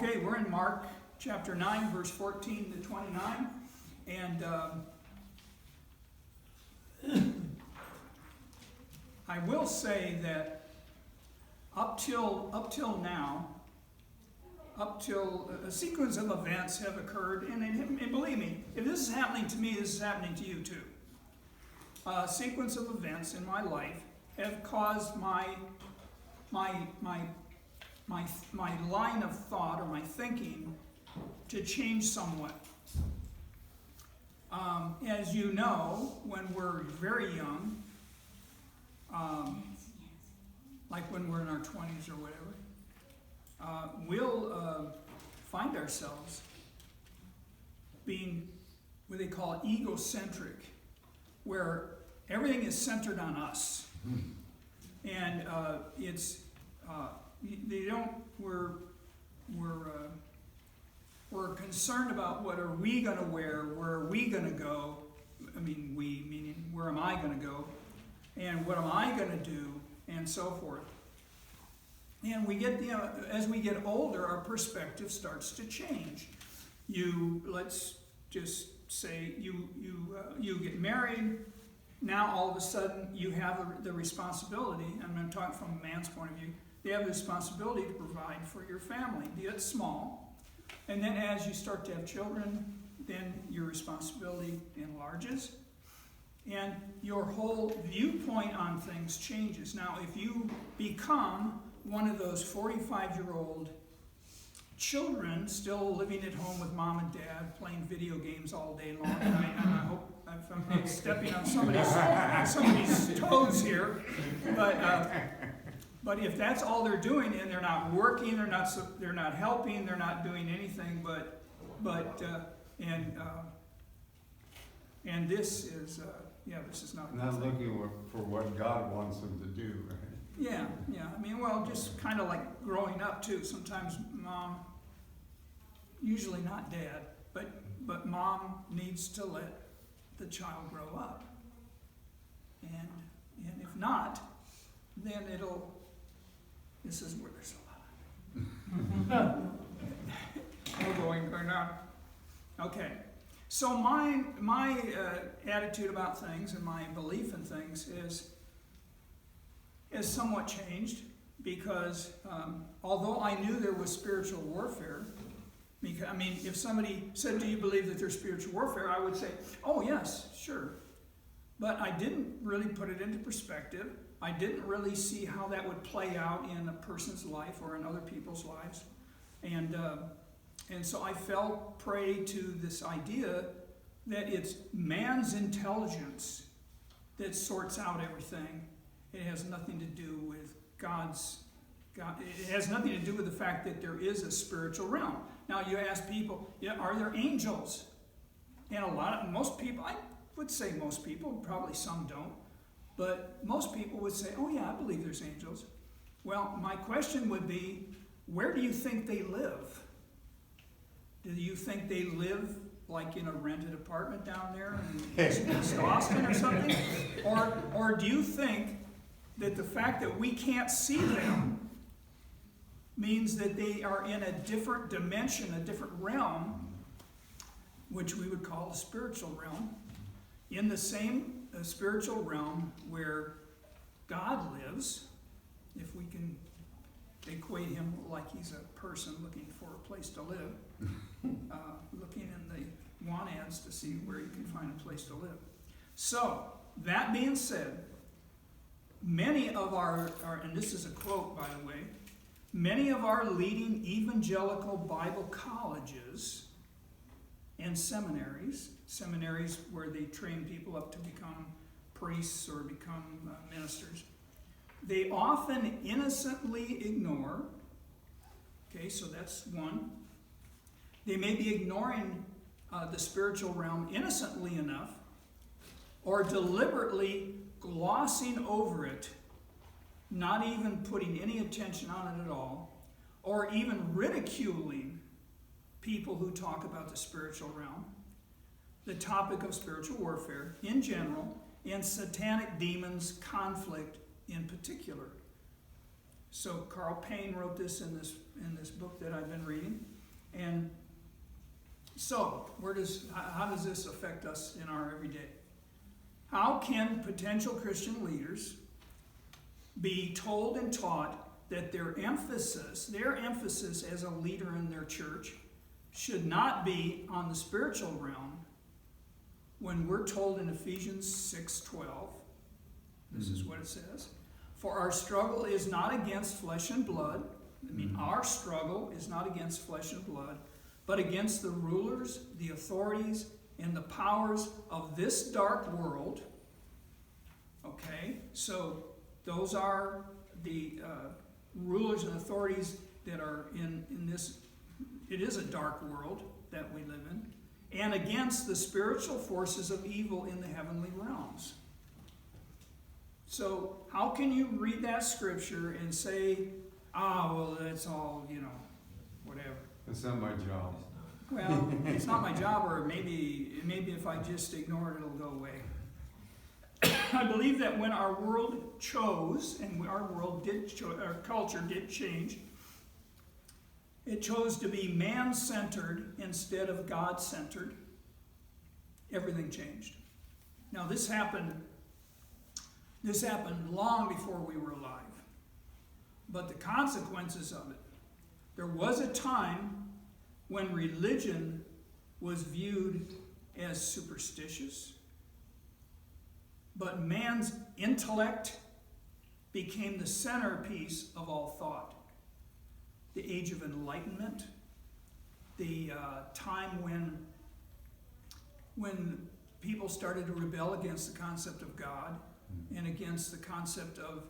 Okay, we're in Mark chapter 9, verse 14 to 29. And I will say that up till now, a sequence of events have occurred, and believe me, if this is happening to me, this is happening to you too. A sequence of events in my life have caused my line of thought or my thinking to change somewhat. As you know, when we're very young, like when we're in our 20s or whatever, we'll find ourselves being what they call egocentric, where everything is centered on us. And we're concerned about what are we going to wear, where are we going to go. I mean, we meaning where am I going to go, and what am I going to do, and so forth. And we get, as we get older, our perspective starts to change. Let's just say you get married. Now all of a sudden you have the responsibility. I'm going to talk from a man's point of view. You have the responsibility to provide for your family, be it small. And then as you start to have children, then your responsibility enlarges. And your whole viewpoint on things changes. Now, if you become one of those 45-year-old children still living at home with mom and dad, playing video games all day long, and I hope I'm stepping on somebody's toes here, but if that's all they're doing and they're not working, they're not helping, they're not doing anything, and this is this is not looking for what God wants them to do, right? Yeah. I mean, well, just kind of like growing up too. Sometimes mom, usually not dad, but mom needs to let the child grow up. And if not, then this is where there's a lot of going on. Okay. So my attitude about things and my belief in things is somewhat changed because although I knew there was spiritual warfare, if somebody said, "Do you believe that there's spiritual warfare?" I would say, "Oh yes, sure." But I didn't really put it into perspective. I didn't really see how that would play out in a person's life or in other people's lives. And so I fell prey to this idea that it's man's intelligence that sorts out everything. It has nothing to do with God. It has nothing to do with the fact that there is a spiritual realm. Now you ask people, are there angels? And most people, I would say most people, probably some don't, but most people would say, "Oh yeah, I believe there's angels." Well, my question would be, where do you think they live? Do you think they live like in a rented apartment down there in East Austin or something? Or do you think that the fact that we can't see them means that they are in a different dimension, a different realm, which we would call the spiritual realm, in the same spiritual realm where God lives, if we can equate him like he's a person looking for a place to live, looking in the want-ads to see where you can find a place to live. So, that being said, many of our, and this is a quote by the way, many of our leading evangelical Bible colleges and seminaries where they train people up to become priests or become ministers, they often innocently ignore, okay, so that's one. They may be ignoring the spiritual realm innocently enough, or deliberately glossing over it, not even putting any attention on it at all, or even ridiculing people who talk about the spiritual realm, the topic of spiritual warfare in general, and satanic demons conflict in particular. So Carl Payne wrote this in this book that I've been reading. And so, how does this affect us in our everyday? How can potential Christian leaders be told and taught that their emphasis as a leader in their church should not be on the spiritual realm when we're told in Ephesians 6:12, this is what it says, for our struggle is not against flesh and blood. I mean, our struggle is not against flesh and blood, but against the rulers, the authorities, and the powers of this dark world. Okay, so those are the rulers and authorities that are in this, it is a dark world that we live in, and against the spiritual forces of evil in the heavenly realms. So how can you read that scripture and say, well, that's all, whatever. It's not my job. Well, it's not my job, or maybe if I just ignore it, it'll go away. I believe that when our world chose, and our culture did change, it chose to be man-centered instead of God-centered. Everything changed. Now this happened long before we were alive. But the consequences of it, there was a time when religion was viewed as superstitious, but man's intellect became the centerpiece of all thought. The age of enlightenment, the time when people started to rebel against the concept of God and against the concept of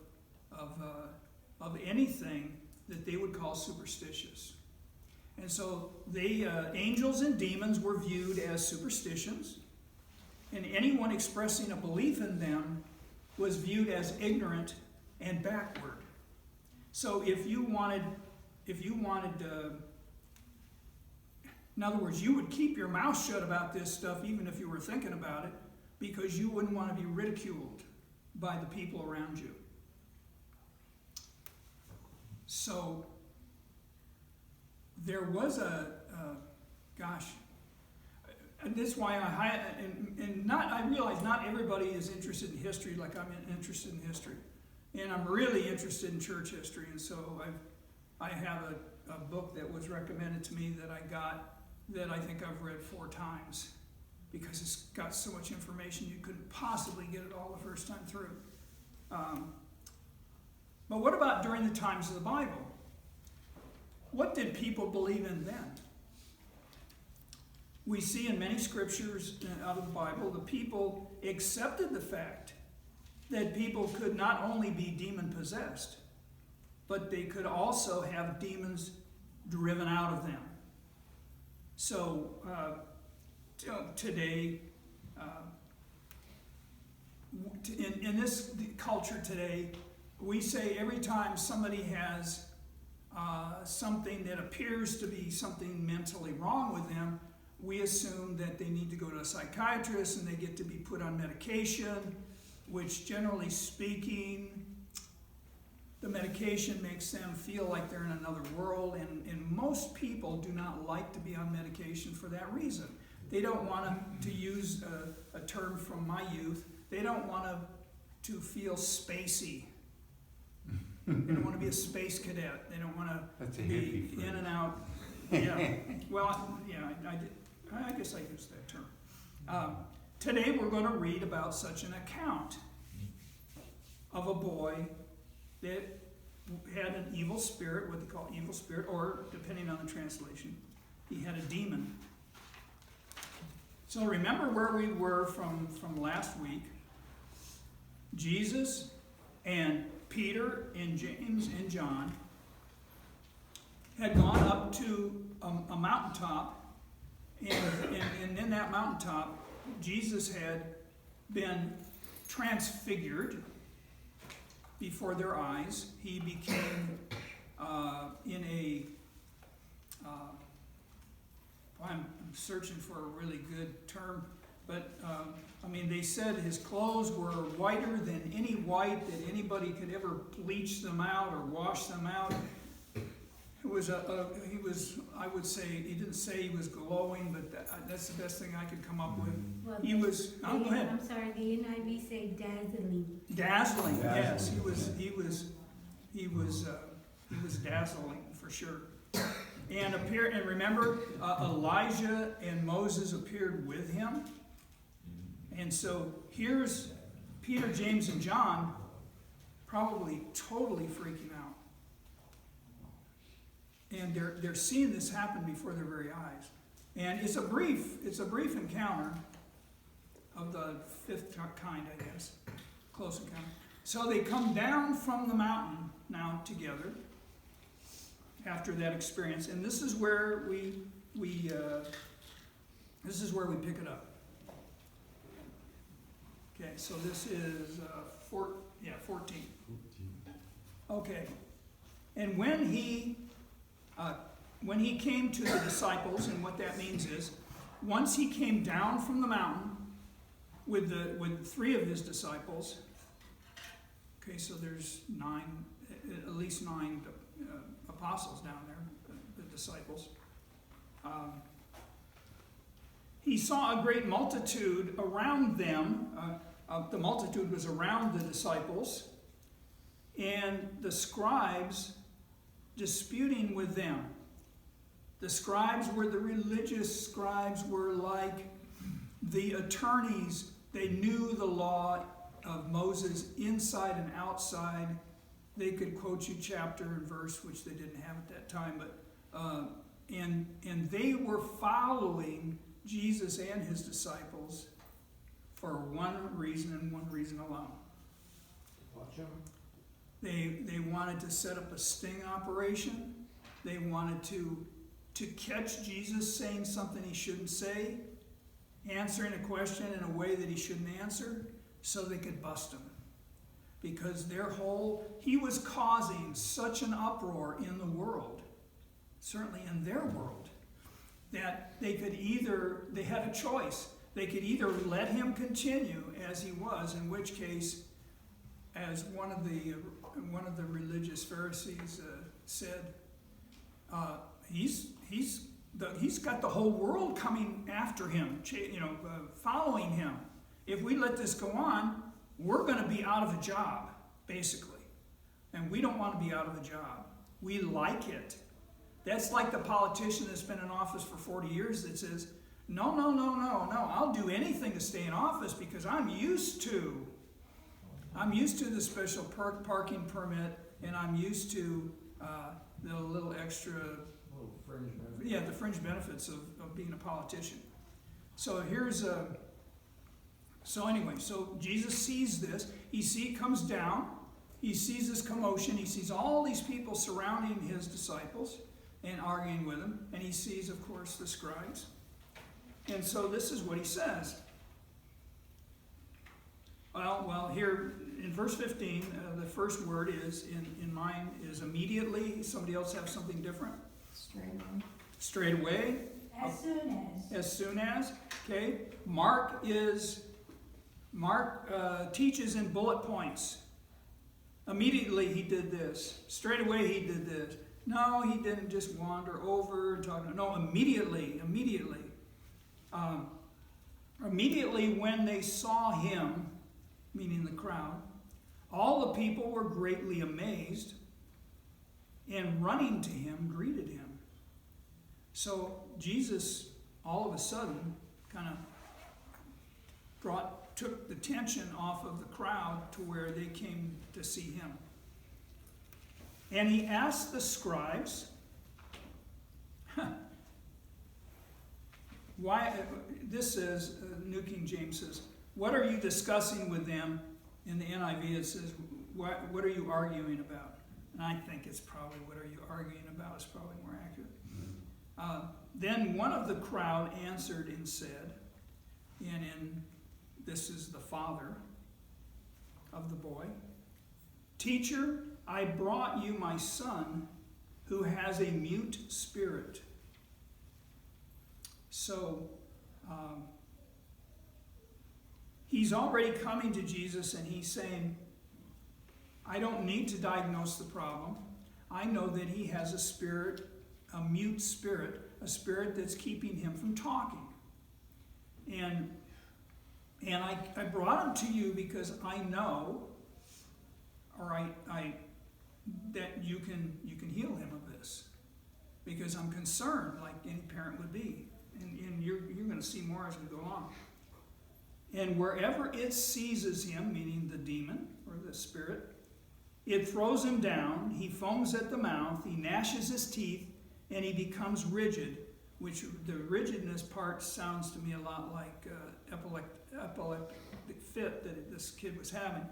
anything that they would call superstitious. And so angels and demons were viewed as superstitions, and anyone expressing a belief in them was viewed as ignorant and backward. So if you wanted, in other words, you would keep your mouth shut about this stuff even if you were thinking about it, because you wouldn't want to be ridiculed by the people around you. So there was and this is why I realize not everybody is interested in history like I'm interested in history, and I'm really interested in church history, and so I have a book that was recommended to me that I got that I think I've read 4 times, because it's got so much information you couldn't possibly get it all the first time through. But what about during the times of the Bible? What did people believe in then? We see in many scriptures out of the Bible, the people accepted the fact that people could not only be demon-possessed, but they could also have demons driven out of them. So today, in this culture today, we say every time somebody has something that appears to be something mentally wrong with them, we assume that they need to go to a psychiatrist and they get to be put on medication, which generally speaking, the medication makes them feel like they're in another world, and most people do not like to be on medication for that reason. They don't want to use a term from my youth, they don't want to feel spacey. They don't want to be a space cadet. They don't want to be in and out. Yeah. Well, yeah, I guess I used that term. Today we're going to read about such an account of a boy that had an evil spirit, what they call evil spirit, or depending on the translation, he had a demon. So remember where we were from last week. Jesus and Peter and James and John had gone up to a mountaintop, and in that mountaintop, Jesus had been transfigured before their eyes. He became I'm searching for a really good term, but they said his clothes were whiter than any white that anybody could ever bleach them out or wash them out. It was he was, I would say, he didn't say he was glowing, but that's the best thing I could come up with. Well, He was, oh, go ahead. I'm sorry, the NIV say dazzling. Dazzling, yes, Dazzling. he was dazzling for sure. And remember, Elijah and Moses appeared with him. And so here's Peter, James, and John probably totally freaking out. And they're seeing this happen before their very eyes. And it's a brief encounter of the fifth kind, I guess. Close encounter. So they come down from the mountain now together after that experience. And this is where we pick it up. Okay, so this is 14. Okay. And when he came to the disciples, and what that means is, once he came down from the mountain with 3 of his disciples, okay, so there's at least 9 apostles down there, the disciples. He saw a great multitude around them. The multitude was around the disciples, and the scribes disputing with them. The scribes were the religious scribes, were like the attorneys. They knew the law of Moses inside and outside. They could quote you chapter and verse, which they didn't have at that time, but and they were following Jesus and his disciples for one reason and one reason alone. Watch him. They wanted to set up a sting operation. They wanted to catch Jesus saying something he shouldn't say, answering a question in a way that he shouldn't answer, so they could bust him. Because he was causing such an uproar in the world, certainly in their world, that they had a choice. They could either let him continue as he was, in which case, as one of the religious Pharisees said, he's got the whole world coming after him, following him. If we let this go on, we're going to be out of a job, basically. And we don't want to be out of a job. We like it. That's like the politician that's been in office for 40 years that says, no, I'll do anything to stay in office because I'm used to the special parking permit, and I'm used to the little extra, Fringe benefit. yeah, the fringe benefits of being a politician. So so Jesus sees this. Comes down. He sees this commotion. He sees all these people surrounding his disciples and arguing with him. And he sees, of course, the scribes. And so this is what he says. Well, here in verse 15, the first word is, in mine, is immediately. Somebody else have something different? Straight away. As soon as. Okay. Mark teaches in bullet points. Immediately he did this. Straight away he did this. No, he didn't just wander over and talk. No, immediately. Immediately when they saw him, meaning the crowd, all the people were greatly amazed, and running to him, greeted him. So Jesus, all of a sudden, kind of took the tension off of the crowd to where they came to see him. And he asked the scribes, why, this says, New King James says, what are you discussing with them? In the NIV it says, what are you arguing about? And I think it's probably what are you arguing about is probably more accurate. Then one of the crowd answered and said, this is the father of the boy, Teacher, I brought you my son who has a mute spirit. So he's already coming to Jesus and he's saying, I don't need to diagnose the problem. I know that he has a spirit, a mute spirit, a spirit that's keeping him from talking. And I brought him to you because I know, or I that you can heal him of this, because I'm concerned, like any parent would be, and you're going to see more as we go on. And wherever it seizes him, meaning the demon or the spirit, it throws him down. He foams at the mouth. He gnashes his teeth, and he becomes rigid. Which the rigidness part sounds to me a lot like epileptic fit that this kid was having.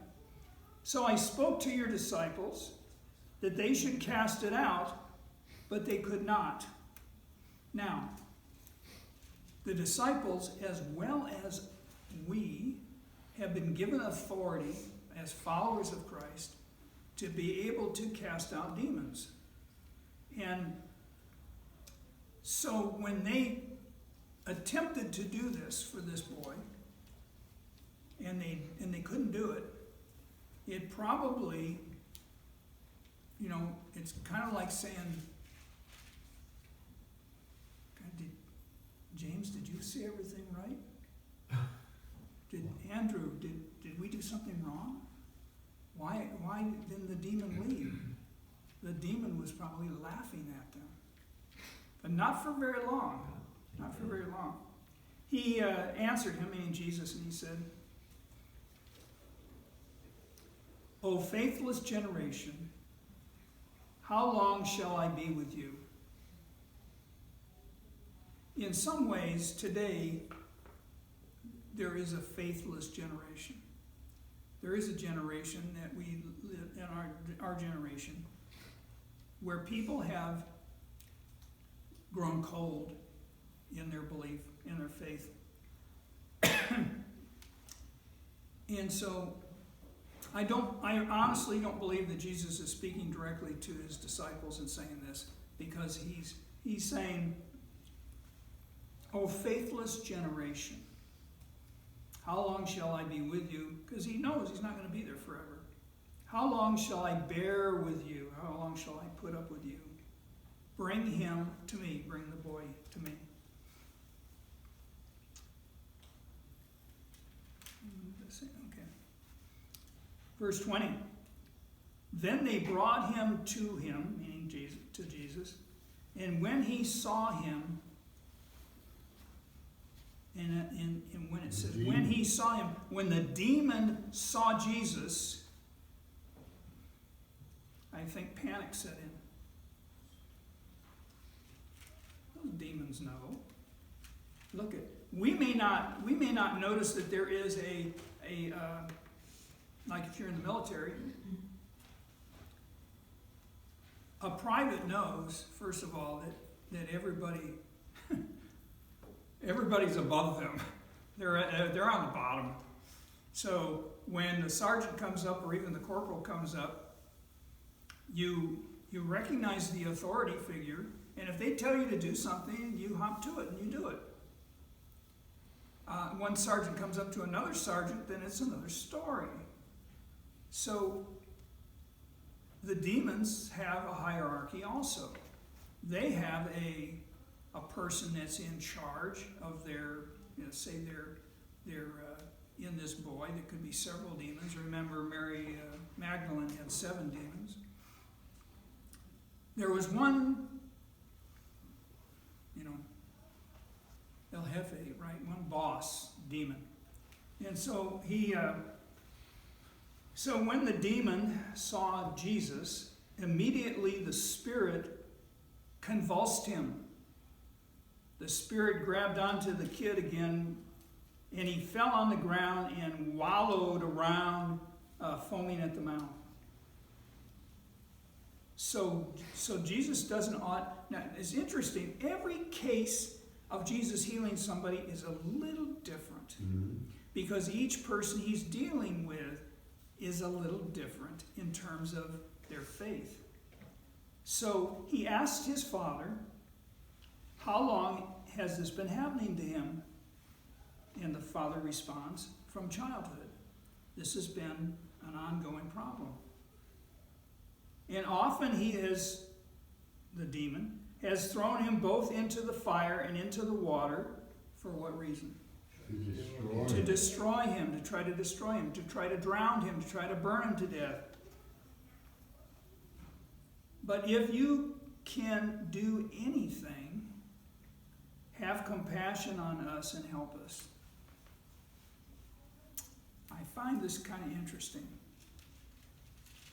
So I spoke to your disciples that they should cast it out, but they could not. Now, the disciples, as well as we, have been given authority as followers of Christ to be able to cast out demons. And so when they attempted to do this for this boy, and they couldn't do it, it probably, it's kind of like saying, God, James, did you see everything right? Andrew, did we do something wrong? Why didn't the demon leave? The demon was probably laughing at them. But not for very long. Not for very long. He answered him, meaning Jesus, and he said, O faithless generation, how long shall I be with you? In some ways, today, there is a faithless generation. There is a generation that we live in, our generation, where people have grown cold in their belief, in their faith. And so, I honestly don't believe that Jesus is speaking directly to his disciples and saying this, because he's saying, O faithless generation, how long shall I be with you? Because he knows he's not going to be there forever. How long shall I bear with you? How long shall I put up with you? Bring him to me. Bring the boy to me. Okay. Verse 20. Then they brought him to him, meaning to Jesus, and when he saw him, and when it says, when he saw him, when the demon saw Jesus, I think panic set in. Those demons know. Look at, we may not notice that there is a like if you're in the military, a private knows, first of all, that everybody's above them. They're on the bottom. So when the sergeant comes up, or even the corporal comes up, you recognize the authority figure, and if they tell you to do something, you hop to it and you do it. One sergeant comes up to another sergeant, then it's another story. So the demons have a hierarchy also. They have a person that's in charge of their, say they're in this boy. There could be several demons. Remember, Mary Magdalene had 7 demons. There was one, El Jefe, right? One boss demon. And so so when the demon saw Jesus, immediately the spirit convulsed him. The spirit grabbed onto the kid again, and he fell on the ground and wallowed around, foaming at the mouth. So Jesus doesn't ought. Now, it's interesting. Every case of Jesus healing somebody is a little different, because each person he's dealing with is a little different in terms of their faith. So he asked his father, how long has this been happening to him? And the father responds, from childhood. This has been an ongoing problem. And often he is, the demon, has thrown him both into the fire and into the water. For what reason? To destroy him, to try to destroy him, to try to drown him, to try to burn him to death. But if you can do anything, have compassion on us and help us. I find this kind of interesting.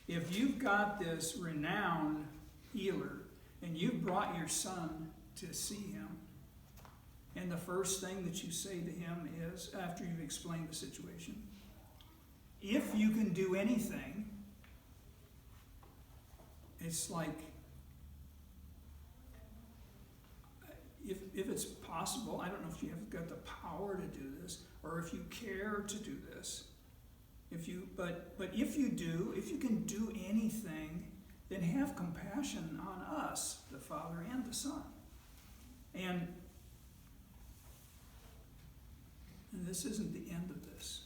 If you've got this renowned healer and you've brought your son to see him, and the first thing that you say to him is, after you've explained the situation, if you can do anything, it's like, if it's possible, I don't know if you have got the power to do this, or if you care to do this. But if you do, if you can do anything, then have compassion on us, the Father and the Son. And this isn't the end of this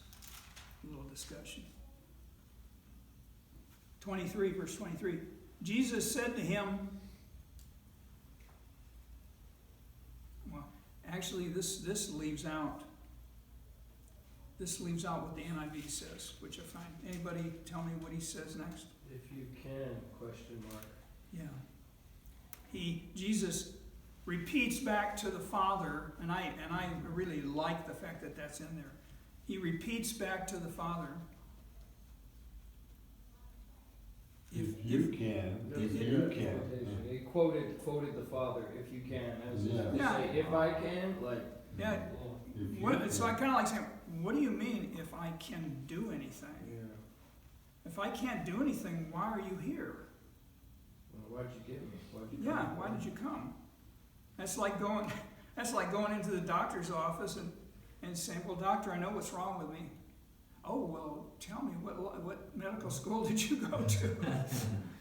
little discussion. 23, verse 23. Jesus said to him, well, actually this leaves out what the NIV says, which I find. Anybody tell me what he says next? If you can, question mark. Yeah. Jesus repeats back to the Father, and I really like the fact that that's in there. He repeats back to the Father. If you can. He quoted the Father, if you can, as if to Yeah. say, if I can, like. Yeah. So I kind of like saying, what do you mean if I can do anything? Yeah. If I can't do anything, why are you here? Well, why'd you get me? Why did you come? That's like going into the doctor's office and saying, well, doctor, I know what's wrong with me. Oh, well, tell me, what medical school did you go to?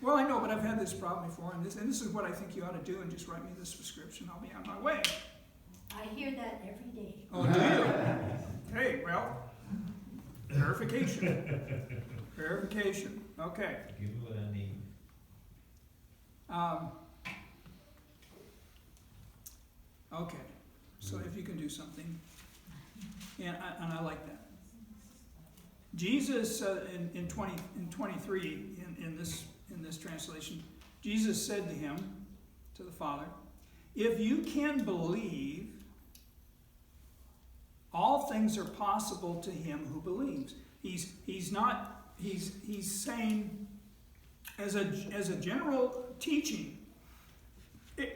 Well, I know, but I've had this problem before, and this is what I think you ought to do, and just write me this prescription. I'll be on my way. I hear that every day. Oh, do you? Hey, well, verification. Verification. Okay. Give me what I need. Okay. So if you can do something, and I like that. Jesus in 23 in this translation, Jesus said to him, to the Father, if you can believe, all things are possible to him who believes. He's saying as a general teaching,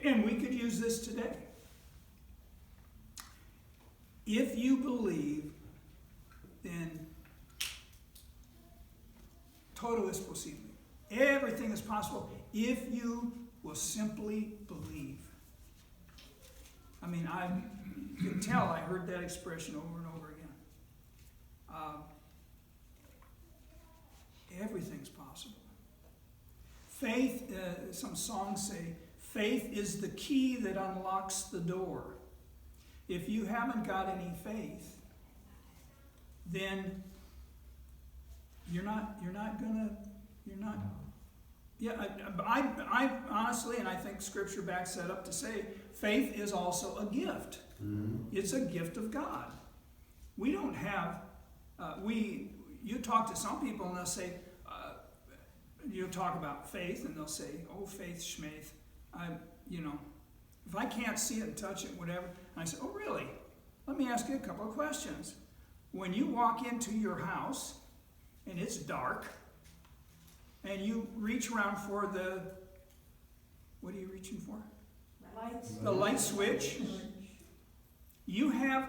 and we could use this today. If you believe, then todo es posible. Everything is possible if you will simply believe. I mean, you can tell I heard that expression over and over again. Everything's possible. Faith, some songs say, faith is the key that unlocks the door. If you haven't got any faith, then I honestly, and I think Scripture backs that up to say, faith is also a gift. Mm-hmm. It's a gift of God. We don't have, you talk to some people and they'll say, you talk about faith and they'll say, oh, faith, schmaith. If I can't see it and touch it, whatever, and I say, oh, really? Let me ask you a couple of questions. When you walk into your house and it's dark, and you reach around for what are you reaching for? The light switch. You have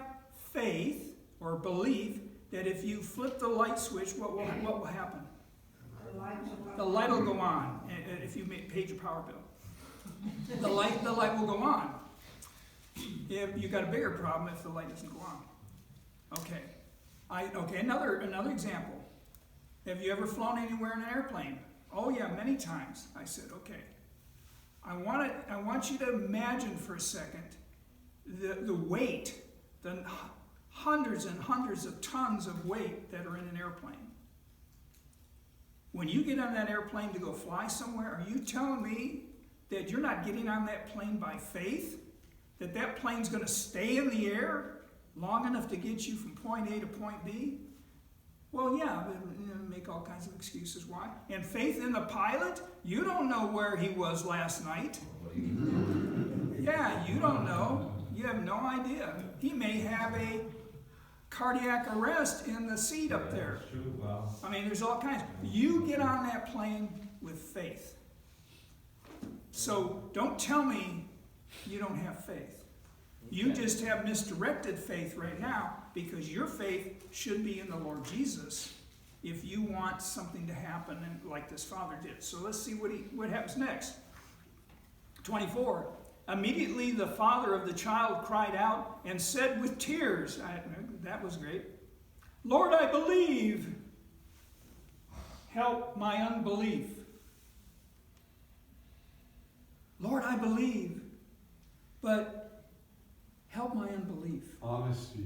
faith or belief that if you flip the light switch, what will happen? The light will go on. If you paid your power bill, the light will go on. If you got a bigger problem if the light doesn't go on. Okay. Another example. Have you ever flown anywhere in an airplane? Oh yeah, many times. I said, okay. I want you to imagine for a second the weight, the hundreds and hundreds of tons of weight that are in an airplane. When you get on that airplane to go fly somewhere, are you telling me that you're not getting on that plane by faith? That that plane's going to stay in the air long enough to get you from point A to point B? Well, yeah, but, make all kinds of excuses why. And faith in the pilot? You don't know where he was last night. Yeah, you don't know. You have no idea. He may have a cardiac arrest in the seat up there. That's true, well. I mean, there's all kinds. You get on that plane with faith. So don't tell me you don't have faith. You just have misdirected faith right now, because your faith should be in the Lord Jesus if you want something to happen like this father did. So let's see what happens next. 24. Immediately the father of the child cried out and said with tears, that was great, Lord, I believe. Help my unbelief. Lord, I believe, but help my unbelief. Honesty.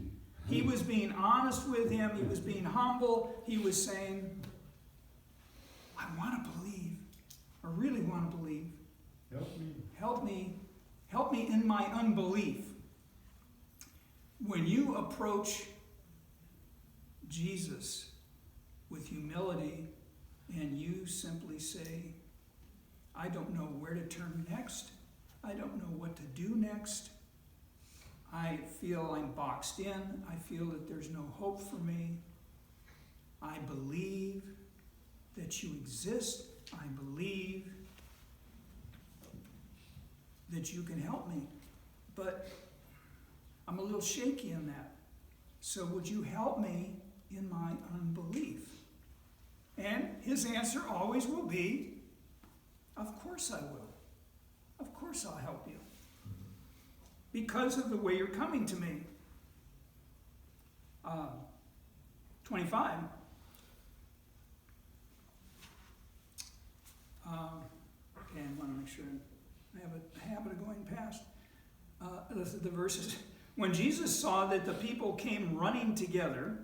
He was being honest with him. He was being humble. He was saying, I want to believe. I really want to believe. Help me. Help me. Help me in my unbelief. When you approach Jesus with humility and you simply say, I don't know where to turn next. I don't know what to do next. I feel I'm boxed in. I feel that there's no hope for me. I believe that you exist. I believe that you can help me. But I'm a little shaky in that. So would you help me in my unbelief? And his answer always will be, of course I will. Of course I'll help you. Because of the way you're coming to me. 25. Okay, I want to make sure I have a habit of going past the verses. When Jesus saw that the people came running together,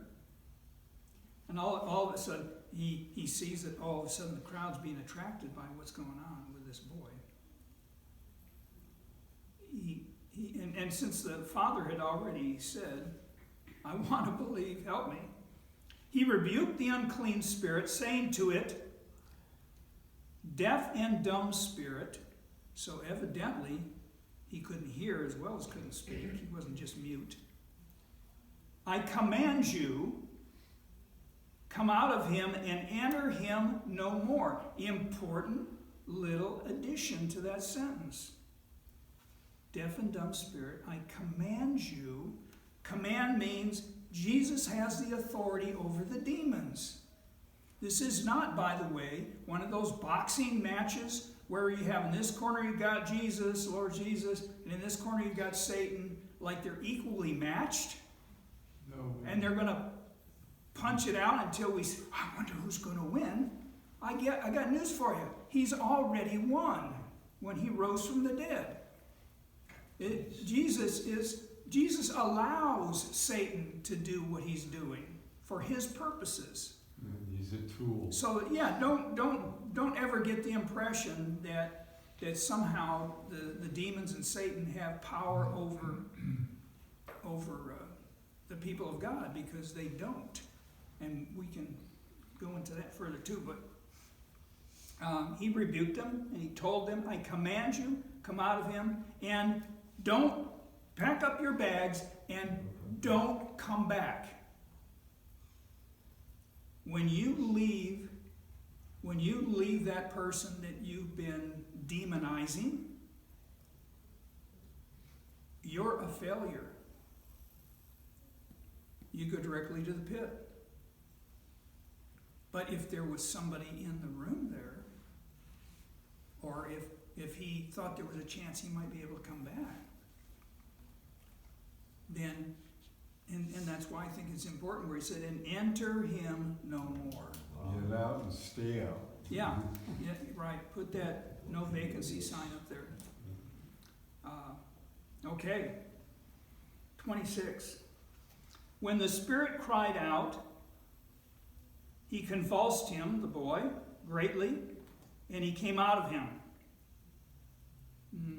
and all of a sudden, he sees that all of a sudden the crowd's being attracted by what's going on with this boy. And since the father had already said, I want to believe, help me, he rebuked the unclean spirit, saying to it, deaf and dumb spirit, so evidently he couldn't hear as well as couldn't speak. He wasn't just mute. I command you, come out of him and enter him no more. Important little addition to that sentence. Deaf and dumb spirit, I command you. Command means Jesus has the authority over the demons. This is not, by the way, one of those boxing matches where you have in this corner you've got Jesus, Lord Jesus, and in this corner you've got Satan, like they're equally matched. No. And they're going to punch it out until I wonder who's going to win. I got news for you. He's already won when he rose from the dead. Jesus allows Satan to do what he's doing for his purposes. He's a tool. So yeah, don't ever get the impression that somehow the demons and Satan have power over the people of God, because they don't. And we can go into that further too. But he rebuked them and he told them, I command you, come out of him, and don't pack up your bags and don't come back. When you leave that person that you've been demonizing, you're a failure. You go directly to the pit. But if there was somebody in the room there, or if he thought there was a chance he might be able to come back, then, and that's why I think it's important where he said, and enter him no more. Get out and stay out. Yeah, right. Put that no vacancy sign up there. Okay. 26. When the spirit cried out, he convulsed him, the boy, greatly, and he came out of him.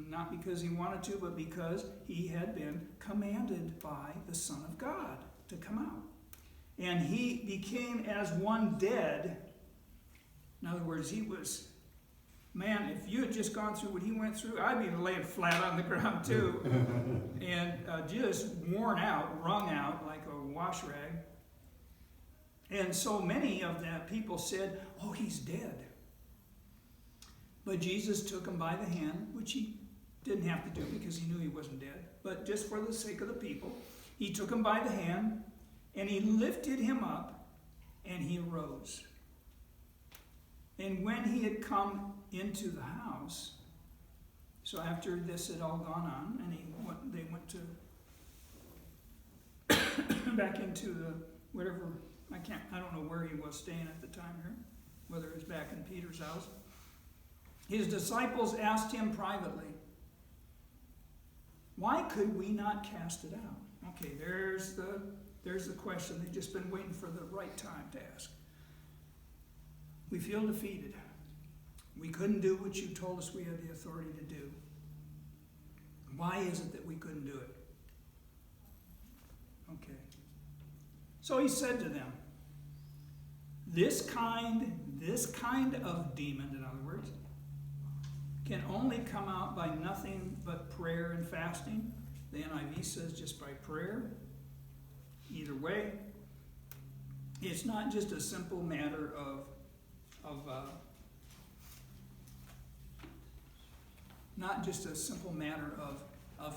Not because he wanted to, but because he had been commanded by the Son of God to come out. And he became as one dead. In other words, he was, man, if you had just gone through what he went through, I'd be laying flat on the ground too. And just worn out, wrung out like a wash rag. And so many of the people said, oh, he's dead. But Jesus took him by the hand, which he didn't have to do because he knew he wasn't dead. But just for the sake of the people, he took him by the hand and he lifted him up and he arose. And when he had come into the house, so after this had all gone on, and they went to back into the whatever, I don't know where he was staying at the time here, whether it was back in Peter's house. His disciples asked him privately, why could we not cast it out? Okay, there's the question. They've just been waiting for the right time to ask. We feel defeated. We couldn't do what you told us we had the authority to do. Why is it that we couldn't do it? Okay. So he said to them, this kind of demon, in other words, can only come out by nothing but prayer and fasting. The NIV says just by prayer. Either way, it's not just a simple matter of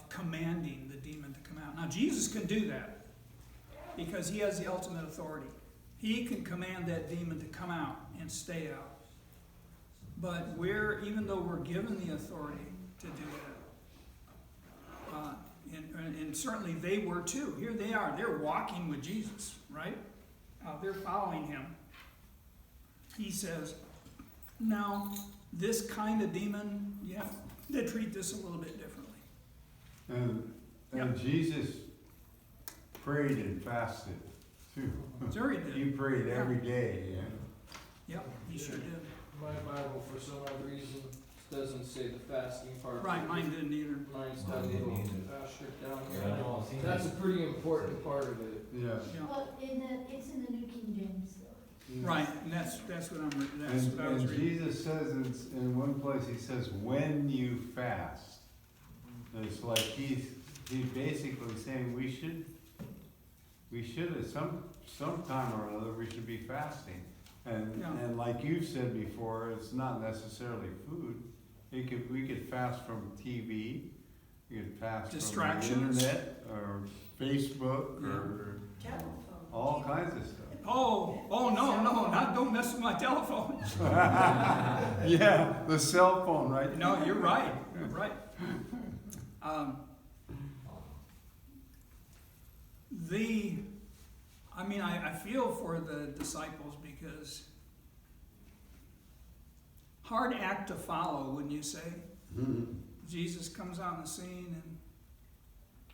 commanding the demon to come out. Now Jesus can do that because he has the ultimate authority. He can command that demon to come out and stay out. But even though we're given the authority to do that, and certainly they were too. Here they are. They're walking with Jesus, right? They're following him. He says, now, this kind of demon, you have to treat this a little bit differently. And Jesus prayed and fasted too. Sure he did. He prayed every day. Yeah. Yep, he sure did. My Bible, for some odd reason, doesn't say the fasting part. Right, mine didn't either. Mine's got a little asterisk down Yeah, there. no, That's a pretty important part of it. Yeah. Yeah. Well, it's in the New King James though. Right, and that's what I was And reading. Jesus says in one place, he says, when you fast. And it's like he's basically saying we should at some time or another, we should be fasting. And like you've said before, it's not necessarily food. We could fast from TV, we could fast from the Distractions. internet, or Facebook, or Telephone. all kinds of stuff. Oh, no, don't mess with my telephone. Yeah, the cell phone, right? No, you're right. I feel for the disciples because hard act to follow, wouldn't you say? Mhm. Jesus comes on the scene and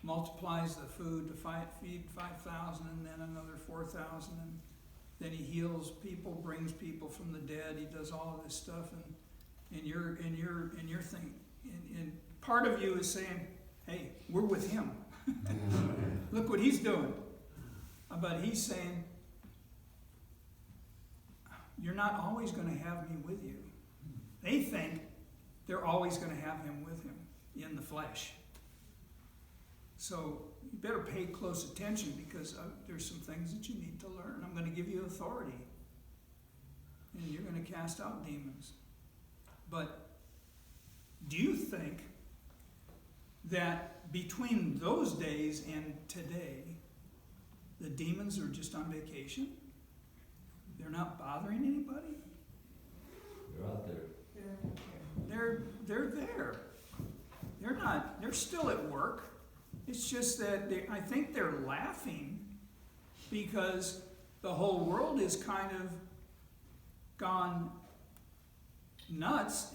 multiplies the food to feed 5,000 and then another 4,000, and then he heals people, brings people from the dead. He does all of this stuff, and you're thinking, and part of you is saying, "Hey, we're with him. Look what he's doing." But he's saying, "You're not always going to have me with you." They think they're always going to have him with him in the flesh. So you better pay close attention because there's some things that you need to learn. I'm going to give you authority. And you're going to cast out demons. But do you think that between those days and today, the demons are just on vacation? They're not bothering anybody? They're out there. They're there. They're still at work. It's just that I think they're laughing because the whole world is kind of gone nuts,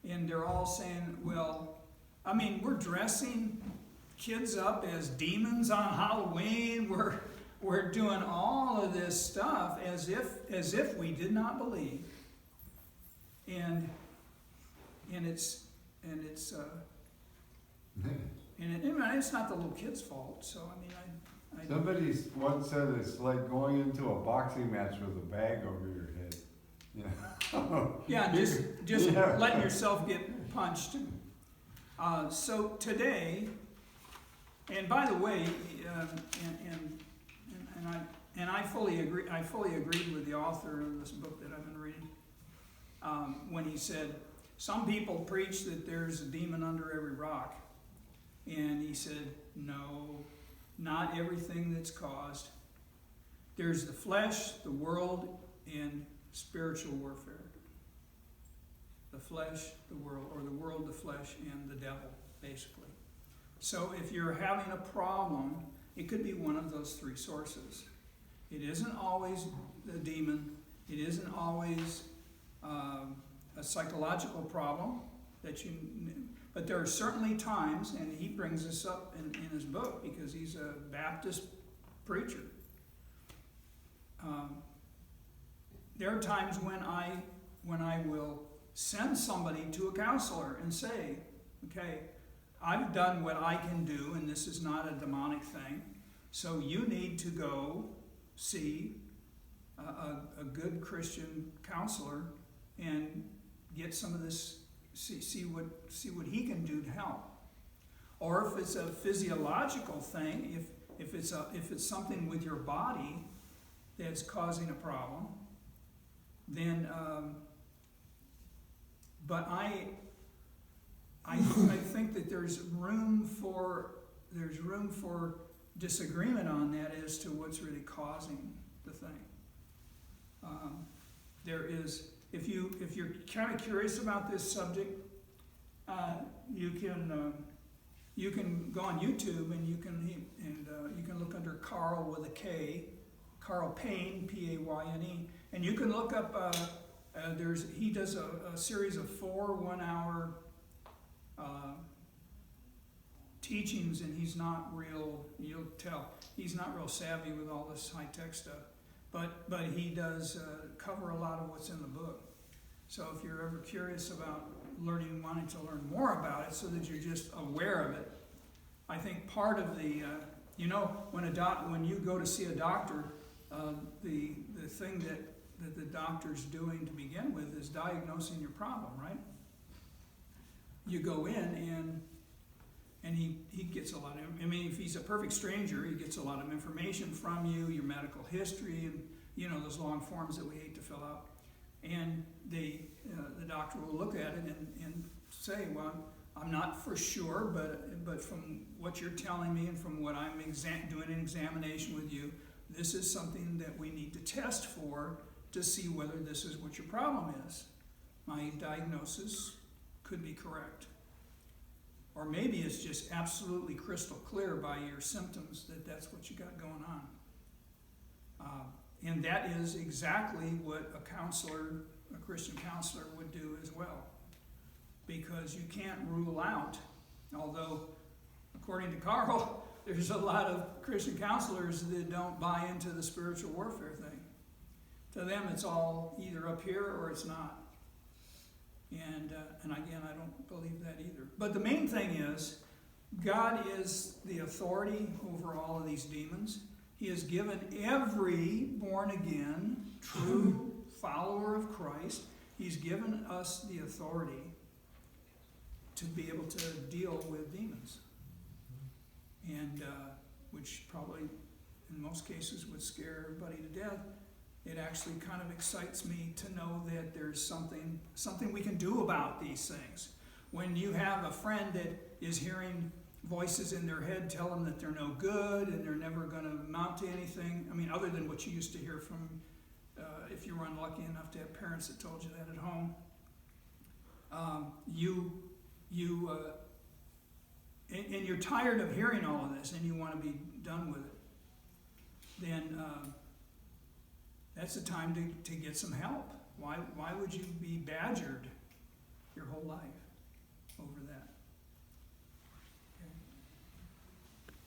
and they're all saying, well, I mean, we're dressing kids up as demons on Halloween. We're doing all of this stuff as if we did not believe and it's and it's it's not the little kid's fault. So I mean, I Somebody once said it's like going into a boxing match with a bag over your head. yeah, just Yeah. letting yourself get punched. So today, and by the way, I fully agree. I fully agreed with the author of this book that I've been reading when he said some people preach that there's a demon under every rock, and he said no, not everything that's caused. There's the flesh, the world, and spiritual warfare. The flesh, the world, or the world, the flesh, and the devil, basically. So if you're having a problem, it could be one of those three sources. It isn't always the demon. It isn't always a psychological problem but there are certainly times, and he brings this up in his book because he's a Baptist preacher. There are times when I will send somebody to a counselor and say, okay, I've done what I can do, and this is not a demonic thing, so you need to go see a good Christian counselor and get some of this, see what he can do to help. Or if it's a physiological thing, if it's something with your body that's causing a problem, then but I think that there's room for disagreement on that as to what's really causing the thing. There is, if you're kind of curious about this subject, you can go on YouTube and you can look under Carl with a K, Carl Payne, P-A-Y-N-E, and you can look up. He does a series of 4 1-hour teachings, and he's not real. You'll tell he's not real savvy with all this high tech stuff, but he does cover a lot of what's in the book. So if you're ever curious about wanting to learn more about it, so that you're just aware of it, I think part of the when you go to see a doctor, the thing that the doctor's doing to begin with is diagnosing your problem, right? You go in and he gets a lot of, if he's a perfect stranger, he gets a lot of information from you, your medical history, and those long forms that we hate to fill out. And the doctor will look at it and say, well, I'm not for sure, but from what you're telling me and from what I'm doing an examination with you, this is something that we need to test for to see whether this is what your problem is. My diagnosis could be correct. Or maybe it's just absolutely crystal clear by your symptoms that that's what you got going on. And that is exactly what a Christian counselor would do as well. Because you can't rule out, although according to Carl, there's a lot of Christian counselors that don't buy into the spiritual warfare thing. To them, it's all either up here or it's not. And again, I don't believe that either. But the main thing is, God is the authority over all of these demons. He has given every born-again, true follower of Christ, he's given us the authority to be able to deal with demons. And which probably, in most cases, would scare everybody to death. It actually kind of excites me to know that there's something we can do about these things. When you have a friend that is hearing voices in their head tell them that they're no good and they're never going to amount to anything, other than what you used to hear from, if you were unlucky enough to have parents that told you that at home, and you're tired of hearing all of this and you want to be done with it, then that's the time to get some help. Why would you be badgered your whole life over that?